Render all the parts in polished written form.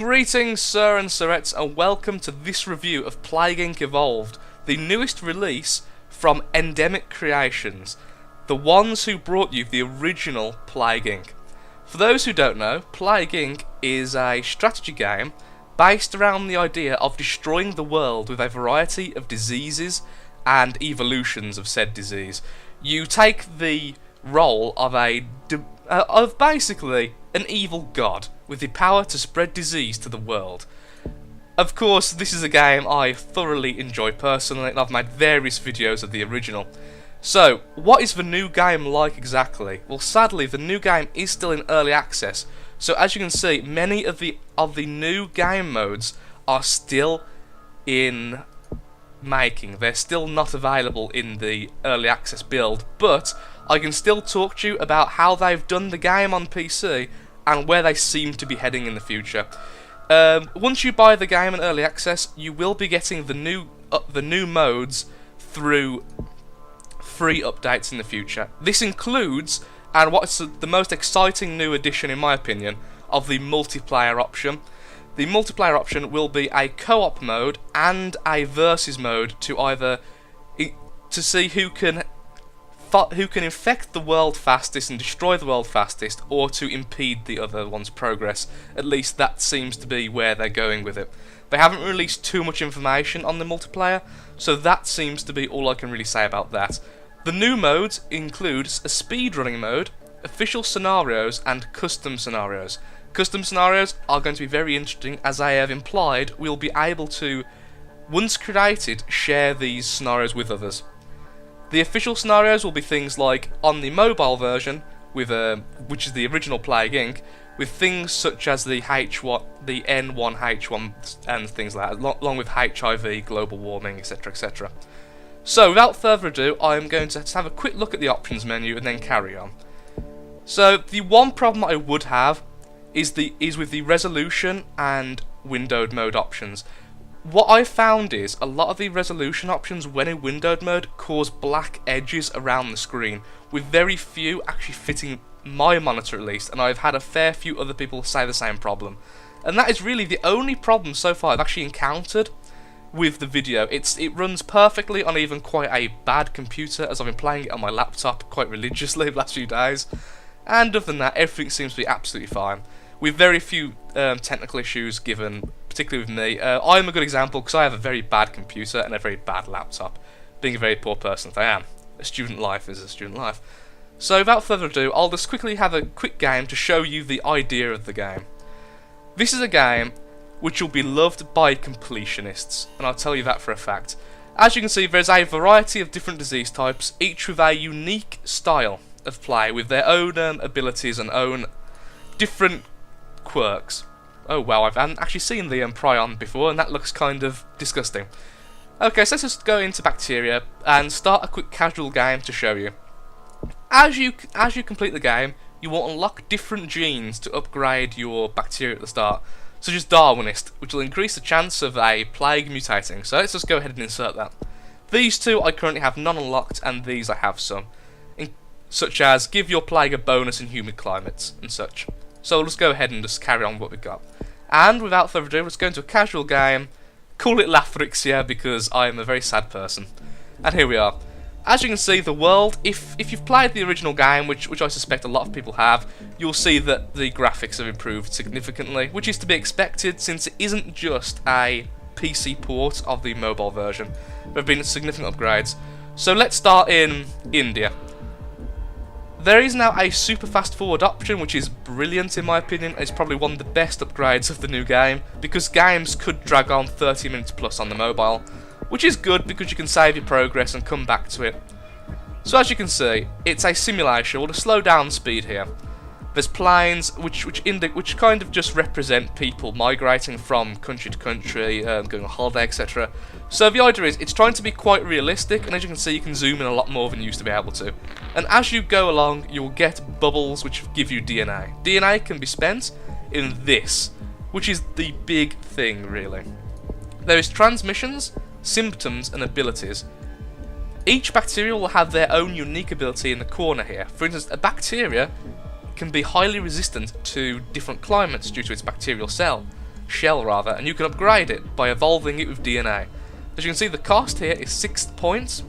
Greetings, sir and sirettes, and welcome to this review of Plague Inc. Evolved, the newest release from Endemic Creations, the ones who brought you the original Plague Inc. For those who don't know, Plague Inc. is a strategy game based around the idea of destroying the world with a variety of diseases and evolutions of said disease. You take the role of basically an evil god with the power to spread disease to the world. Of course, this is a game I thoroughly enjoy personally, and I've made various videos of the original. So, what is the new game like exactly? Well, sadly, the new game is still in early access, so as you can see, many of the new game modes are still in making. They're still not available in the early access build, but I can still talk to you about how they've done the game on PC and where they seem to be heading in the future. Once you buy the game in early access, you will be getting the new modes through free updates in the future. This includes, and what's the most exciting new addition in my opinion, of the multiplayer option. The multiplayer option will be a co-op mode and a versus mode to see who can infect the world fastest and destroy the world fastest, or to impede the other one's progress. At least that seems to be where they're going with it. They haven't released too much information on the multiplayer, so that seems to be all I can really say about that. The new modes include a speedrunning mode, official scenarios, and custom scenarios. Custom scenarios are going to be very interesting, as I have implied we'll be able to, once created, share these scenarios with others. The official scenarios will be things like on the mobile version, which is the original Plague Inc., with things such as the N1H1 and things like that, along with HIV, global warming, etc, etc. So, without further ado, I am going to have a quick look at the options menu and then carry on. So, the one problem I would have is with the resolution and windowed mode options. What I found is a lot of the resolution options when in windowed mode cause black edges around the screen, with very few actually fitting my monitor at least, and I've had a fair few other people say the same problem. And that is really the only problem so far I've actually encountered with the video. It runs perfectly on even quite a bad computer, as I've been playing it on my laptop quite religiously the last few days. And other than that, everything seems to be absolutely fine, with very few technical issues given, particularly with me. I'm a good example because I have a very bad computer and a very bad laptop, being a very poor person that I am. A student life is a student life. So without further ado, I'll just quickly have a quick game to show you the idea of the game. This is a game which will be loved by completionists, and I'll tell you that for a fact. As you can see, there's a variety of different disease types, each with a unique style of play, with their own abilities and own different quirks. Oh wow, I haven't actually seen the prion before, and that looks kind of disgusting. Okay, so let's just go into bacteria and start a quick casual game to show you. As you complete the game, you will unlock different genes to upgrade your bacteria at the start, such as Darwinist, which will increase the chance of a plague mutating. So let's just go ahead and insert that. These two I currently have none unlocked, and these I have some, such as give your plague a bonus in humid climates and such. So we'll just go ahead and just carry on with what we've got. And without further ado, let's go into a casual game. Call it Lathrixia because I am a very sad person. And here we are. As you can see, the world, if you've played the original game, which I suspect a lot of people have, you'll see that the graphics have improved significantly, which is to be expected since it isn't just a PC port of the mobile version. There have been significant upgrades. So let's start in India. There is now a super fast forward option, which is brilliant in my opinion. It's probably one of the best upgrades of the new game, because games could drag on 30 minutes plus on the mobile, which is good because you can save your progress and come back to it. So as you can see, it's a simulation with a slow down speed here. There's planes which kind of just represent people migrating from country to country, going on holiday, etc. So the idea is it's trying to be quite realistic, and as you can see, you can zoom in a lot more than you used to be able to. And as you go along, you'll get bubbles which give you DNA. DNA can be spent in this, which is the big thing really. There is transmissions, symptoms, and abilities. Each bacteria will have their own unique ability in the corner here. For instance, a bacteria can be highly resistant to different climates due to its bacterial cell. shell rather, and you can upgrade it by evolving it with DNA. As you can see, the cost here is 6 points,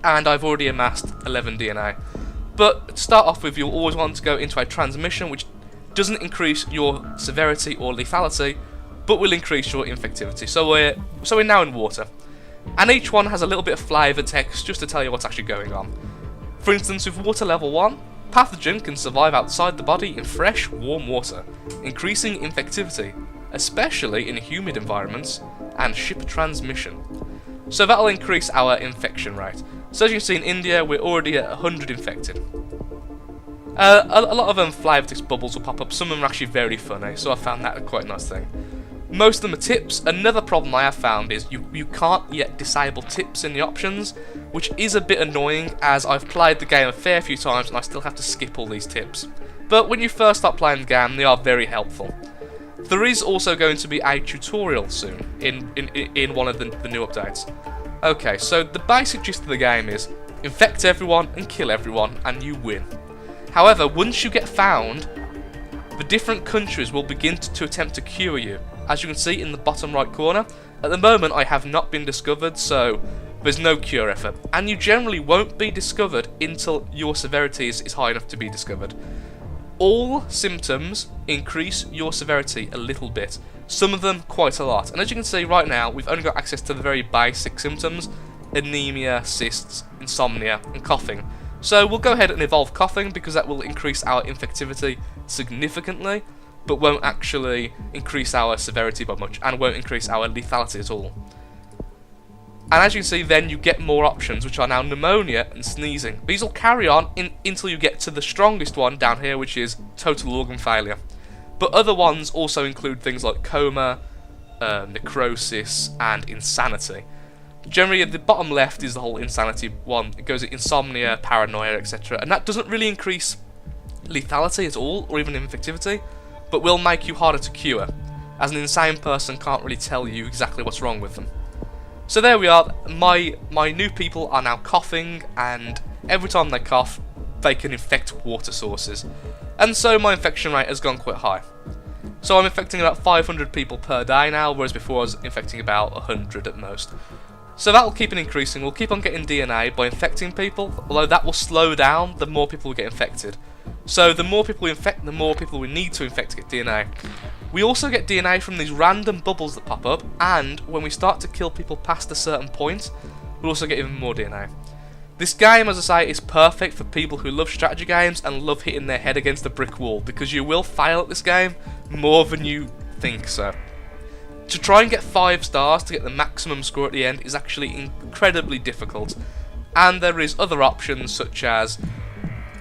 and I've already amassed 11 DNA. But to start off with, you'll always want to go into a transmission which doesn't increase your severity or lethality, but will increase your infectivity. So we're now in water, and each one has a little bit of flavour text just to tell you what's actually going on. For instance, with water level 1, pathogen can survive outside the body in fresh, warm water, increasing infectivity, especially in humid environments, and ship transmission. So that'll increase our infection rate. So as you can see in India, we're already at 100 infected. A lot of flavour text bubbles will pop up. Some of them are actually very funny, so I found that quite a nice thing. Most of them are tips. Another problem I have found is you can't yet disable tips in the options, which is a bit annoying as I've played the game a fair few times and I still have to skip all these tips. But when you first start playing the game, they are very helpful. There is also going to be a tutorial soon in one of the new updates. Okay, so the basic gist of the game is infect everyone and kill everyone and you win. However, once you get found, the different countries will begin to attempt to cure you. As you can see in the bottom right corner, at the moment I have not been discovered, so there's no cure effort. And you generally won't be discovered until your severity is high enough to be discovered. All symptoms increase your severity a little bit, some of them quite a lot. And as you can see right now, we've only got access to the very basic symptoms: anemia, cysts, insomnia, and coughing. So we'll go ahead and evolve coughing because that will increase our infectivity significantly, but won't actually increase our severity by much, and won't increase our lethality at all. And as you can see, then you get more options, which are now pneumonia and sneezing. These will carry on until you get to the strongest one down here, which is total organ failure. But other ones also include things like coma, necrosis, and insanity. Generally, at the bottom left is the whole insanity one. It goes at insomnia, paranoia, etc. And that doesn't really increase lethality at all, or even infectivity, but will make you harder to cure, as an insane person can't really tell you exactly what's wrong with them. So there we are. My new people are now coughing, and every time they cough, they can infect water sources. And so my infection rate has gone quite high. So I'm infecting about 500 people per day now, whereas before I was infecting about 100 at most. So that will keep on increasing. We'll keep on getting DNA by infecting people, although that will slow down the more people we get infected. So the more people we infect, the more people we need to infect to get DNA. We also get DNA from these random bubbles that pop up, and when we start to kill people past a certain point, we'll also get even more DNA. This game, as I say, is perfect for people who love strategy games and love hitting their head against a brick wall, because you will fail at this game more than you think so. To try and get 5 stars to get the maximum score at the end is actually incredibly difficult, and there is other options such as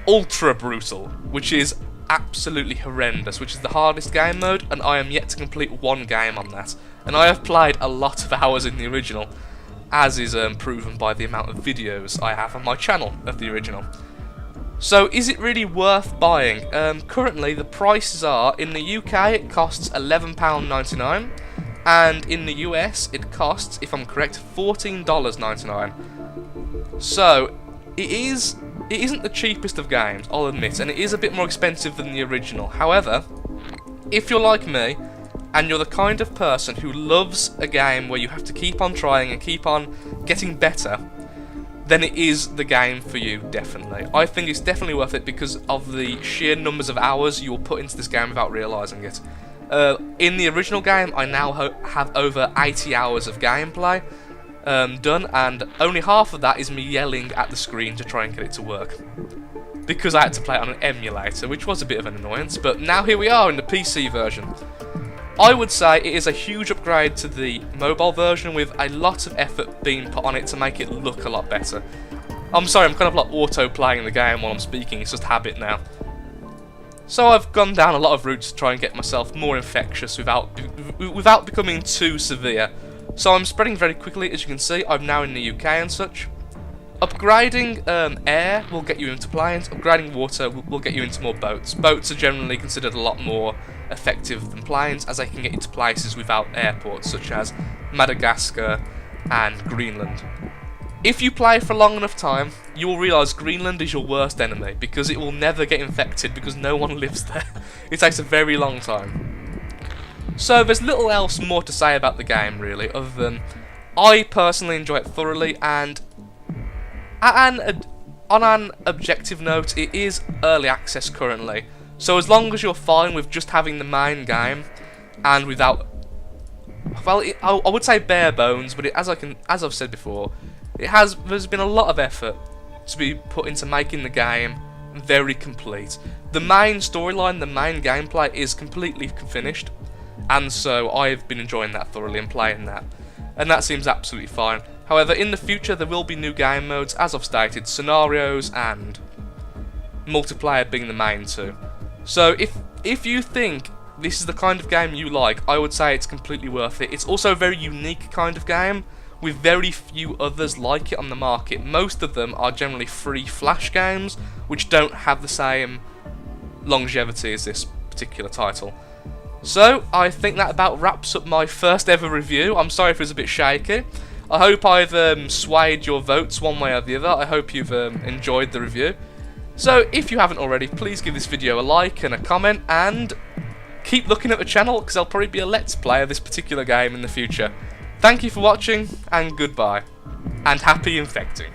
Ultra Brutal, which is absolutely horrendous, which is the hardest game mode, and I am yet to complete one game on that. And I have played a lot of hours in the original, as is proven by the amount of videos I have on my channel of the original. So is it really worth buying? Currently the prices are, in the UK it costs £11.99, and in the US it costs, if I'm correct, $14.99. So it isn't the cheapest of games, I'll admit, and it is a bit more expensive than the original. However, if you're like me, and you're the kind of person who loves a game where you have to keep on trying and keep on getting better, then it is the game for you, definitely. I think it's definitely worth it because of the sheer numbers of hours you will put into this game without realising it. In the original game, I now have over 80 hours of gameplay done, and only half of that is me yelling at the screen to try and get it to work, because I had to play it on an emulator, which was a bit of an annoyance. But now here we are in the PC version. I would say it is a huge upgrade to the mobile version, with a lot of effort being put on it to make it look a lot better. I'm sorry, I'm kind of like auto-playing the game while I'm speaking, it's just habit now. So I've gone down a lot of routes to try and get myself more infectious without becoming too severe. So I'm spreading very quickly, as you can see. I'm now in the UK and such. Upgrading air will get you into planes. Upgrading water will get you into more boats. Boats are generally considered a lot more effective than planes, as they can get into places without airports, such as Madagascar and Greenland. If you play for a long enough time, you will realise Greenland is your worst enemy, because it will never get infected because no one lives there. It takes a very long time. So there's little else more to say about the game really, other than I personally enjoy it thoroughly, and on an objective note, it is early access currently. So as long as you're fine with just having the main game and without, well, I would say bare bones, but as I've said before, there's been a lot of effort to be put into making the game very complete. The main storyline, the main gameplay is completely finished, and so I've been enjoying that thoroughly and playing that, and that seems absolutely fine. However, in the future there will be new game modes, as I've stated, scenarios and multiplayer being the main two. So if you think this is the kind of game you like, I would say it's completely worth it. It's also a very unique kind of game, with very few others like it on the market. Most of them are generally free flash games, which don't have the same longevity as this particular title. So, I think that about wraps up my first ever review. I'm sorry if it was a bit shaky. I hope I've swayed your votes one way or the other. I hope you've enjoyed the review. So, if you haven't already, please give this video a like and a comment, and keep looking at the channel, because there'll probably be a Let's Play of this particular game in the future. Thank you for watching, and goodbye. And happy infecting.